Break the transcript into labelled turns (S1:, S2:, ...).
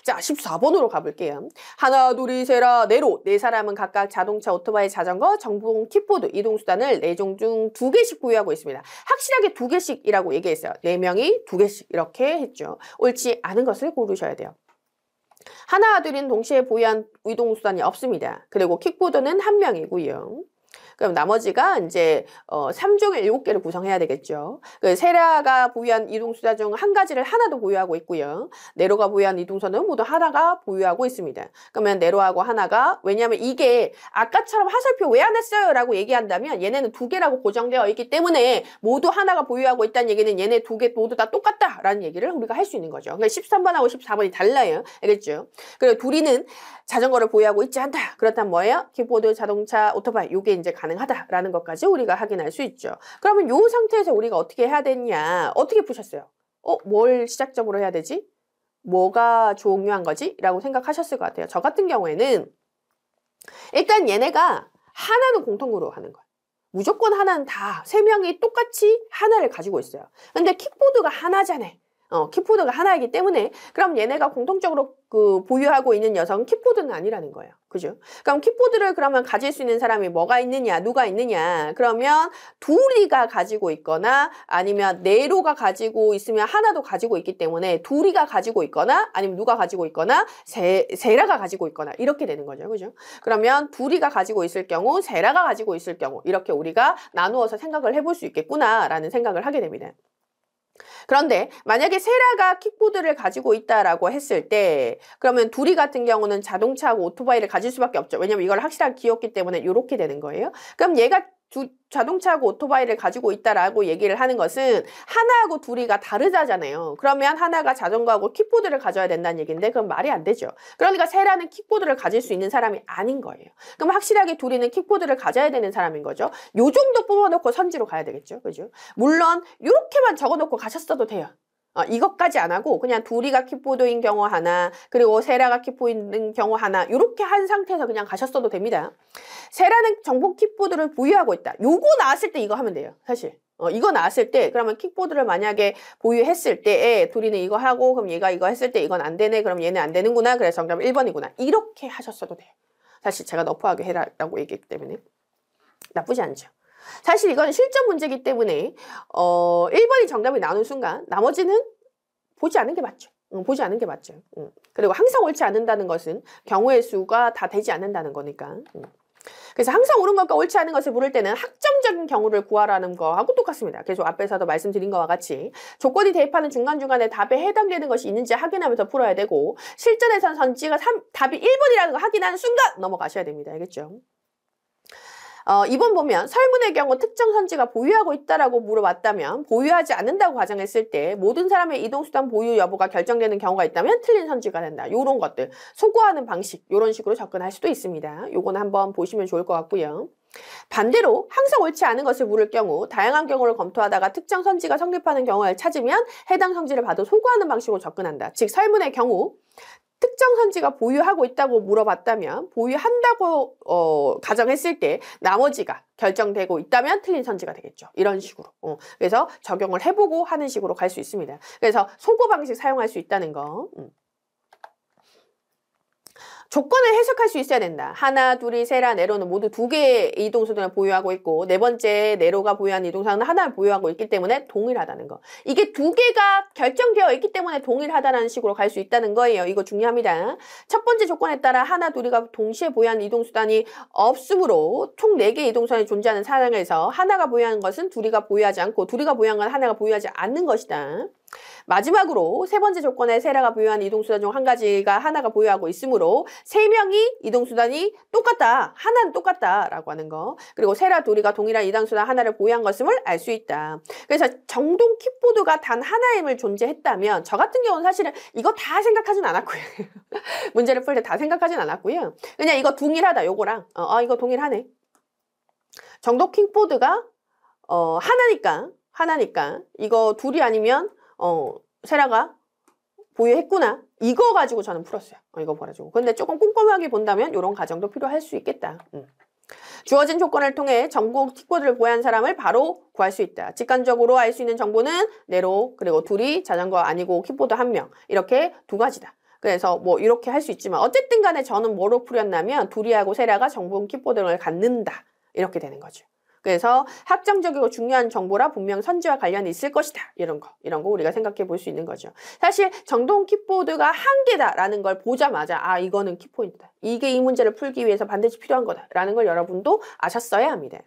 S1: 자, 14번으로 가볼게요. 하나, 둘이, 세라, 네로. 네 사람은 각각 자동차, 오토바이, 자전거, 정품, 킥보드, 이동수단을 4종 중 2개씩 보유하고 있습니다. 확실하게 2개씩이라고 얘기했어요. 4명이 2개씩 이렇게 했죠. 옳지 않은 것을 고르셔야 돼요. 하나, 둘은 동시에 보유한 이동수단이 없습니다. 그리고 킥보드는 1명이고요. 그럼 나머지가 이제 3종의 7개를 구성해야 되겠죠. 그 세라가 보유한 이동수단 중 한 가지를 하나도 보유하고 있고요. 네로가 보유한 이동수단은 모두 하나가 보유하고 있습니다. 그러면 네로하고 하나가, 왜냐하면 이게 아까처럼 화살표 왜 안 했어요? 라고 얘기한다면 얘네는 2개라고 고정되어 있기 때문에 모두 하나가 보유하고 있다는 얘기는 얘네 2개 모두 다 똑같다라는 얘기를 우리가 할 수 있는 거죠. 그러니까 13번하고 14번이 달라요. 알겠죠? 그리고 둘이는 자전거를 보유하고 있지 않다. 그렇다면 뭐예요? 킥보드, 자동차, 오토바이 이게 이제 가능하다라는 것까지 우리가 확인할 수 있죠. 그러면 이 상태에서 우리가 어떻게 해야 되냐? 어떻게 푸셨어요? 뭘 시작점으로 해야 되지? 뭐가 중요한 거지? 라고 생각하셨을 것 같아요. 저 같은 경우에는 일단 얘네가 하나는 공통으로 하는 거예요. 무조건 하나는 다 3명이 똑같이 하나를 가지고 있어요. 근데 킥보드가 하나잖아요. 킥보드가 하나이기 때문에 그럼 얘네가 공통적으로 보유하고 있는 여성은 킥보드는 아니라는 거예요. 그죠? 그럼 킥보드를 그러면 가질 수 있는 사람이 뭐가 있느냐, 누가 있느냐? 그러면 둘이가 가지고 있거나 아니면 네로가 가지고 있으면 하나도 가지고 있기 때문에 둘이가 가지고 있거나 아니면 누가 가지고 있거나 세라가 가지고 있거나 이렇게 되는 거죠. 그죠? 그러면 둘이가 가지고 있을 경우, 세라가 가지고 있을 경우 이렇게 우리가 나누어서 생각을 해볼 수 있겠구나라는 생각을 하게 됩니다. 그런데 만약에 세라가 킥보드를 가지고 있다라고 했을 때 그러면 둘이 같은 경우는 자동차하고 오토바이를 가질 수밖에 없죠. 왜냐면 이걸 확실하게 기억기 때문에 이렇게 되는 거예요. 그럼 얘가 자동차하고 오토바이를 가지고 있다라고 얘기를 하는 것은 하나하고 둘이가 다르다잖아요. 그러면 하나가 자전거하고 킥보드를 가져야 된다는 얘기인데 그건 말이 안 되죠. 그러니까 세라는 킥보드를 가질 수 있는 사람이 아닌 거예요. 그럼 확실하게 둘이는 킥보드를 가져야 되는 사람인 거죠. 요 정도 뽑아놓고 선지로 가야 되겠죠. 그죠? 물론 이렇게만 적어놓고 가셨어도 돼요. 이것까지 안 하고 그냥 둘이가 킥보드인 경우 하나 그리고 세라가 킥보드인 경우 하나 이렇게 한 상태에서 그냥 가셨어도 됩니다. 세라는 정복 킥보드를 보유하고 있다. 요거 나왔을 때 이거 하면 돼요. 사실 이거 나왔을 때 그러면 킥보드를 만약에 보유했을 때 둘이는 이거 하고 그럼 얘가 이거 했을 때 이건 안 되네. 그럼 얘는 안 되는구나. 그래서 정답은 1번이구나. 이렇게 하셨어도 돼요. 사실 제가 너프하게 해라라고 얘기했기 때문에 나쁘지 않죠. 사실 이건 실전 문제이기 때문에 1번이 정답이 나오는 순간 나머지는 보지 않는 게 맞죠. 보지 않는 게 맞죠. 그리고 항상 옳지 않는다는 것은 경우의 수가 다 되지 않는다는 거니까. 그래서 항상 옳은 것과 옳지 않은 것을 물을 때는 확정적인 경우를 구하라는 거하고 똑같습니다. 그래서 앞에서도 말씀드린 것과 같이 조건이 대입하는 중간중간에 답에 해당되는 것이 있는지 확인하면서 풀어야 되고 실전에선 선지가 답이 1번이라는 거 확인하는 순간 넘어가셔야 됩니다. 알겠죠? 2번 보면 설문의 경우 특정 선지가 보유하고 있다라고 물어봤다면 보유하지 않는다고 가정했을 때 모든 사람의 이동수단 보유 여부가 결정되는 경우가 있다면 틀린 선지가 된다. 요런 것들 소거하는 방식 요런 식으로 접근할 수도 있습니다. 요거는 한번 보시면 좋을 것 같고요. 반대로 항상 옳지 않은 것을 물을 경우 다양한 경우를 검토하다가 특정 선지가 성립하는 경우를 찾으면 해당 선지를 봐도 소거하는 방식으로 접근한다. 즉 설문의 경우 특정 선지가 보유하고 있다고 물어봤다면 보유한다고 가정했을 때 나머지가 결정되고 있다면 틀린 선지가 되겠죠. 이런 식으로. 그래서 적용을 해보고 하는 식으로 갈 수 있습니다. 그래서 소거 방식 사용할 수 있다는 거. 조건을 해석할 수 있어야 된다. 하나, 둘이, 세라, 네로는 모두 2개의 이동수단을 보유하고 있고 네 번째 네로가 보유한 이동수단은 하나를 보유하고 있기 때문에 동일하다는 거. 이게 2개가 결정되어 있기 때문에 동일하다는 식으로 갈 수 있다는 거예요. 이거 중요합니다. 첫 번째 조건에 따라 하나, 둘이가 동시에 보유한 이동수단이 없으므로 총 4개의 이동수단이 존재하는 상황에서 하나가 보유하는 것은 둘이가 보유하지 않고 둘이가 보유한 건 하나가 보유하지 않는 것이다. 마지막으로 세 번째 조건에 세라가 보유한 이동수단 중 한 가지가 하나가 보유하고 있으므로 3명이 이동수단이 똑같다. 하나는 똑같다라고 하는 거. 그리고 세라 둘이가 동일한 이동수단 하나를 보유한 것임을 알 수 있다. 그래서 정동 킥보드가 단 하나임을 존재했다면 저 같은 경우는 사실은 이거 다 생각하진 않았고요. 문제를 풀 때 다 생각하진 않았고요. 그냥 이거 동일하다 요거랑 이거 동일하네. 정동 킥보드가 하나니까 이거 둘이 아니면 세라가 보유했구나. 이거 가지고 저는 풀었어요. 이거 가지고. 근데 조금 꼼꼼하게 본다면 이런 가정도 필요할 수 있겠다. 주어진 조건을 통해 전국 킥보드를 보유한 사람을 바로 구할 수 있다. 직관적으로 알 수 있는 정보는 네로 그리고 둘이 자전거 아니고 킥보드 1명 이렇게 2가지다. 그래서 뭐 이렇게 할 수 있지만 어쨌든 간에 저는 뭐로 풀었냐면 두리하고 세라가 정보용 킥보드 등을 갖는다. 이렇게 되는 거죠. 그래서 확정적이고 중요한 정보라 분명 선지와 관련이 있을 것이다. 이런 거 우리가 생각해 볼 수 있는 거죠. 사실 정동 킥보드가 한 개다라는 걸 보자마자 아 이거는 키포인트다. 이게 이 문제를 풀기 위해서 반드시 필요한 거다라는 걸 여러분도 아셨어야 합니다.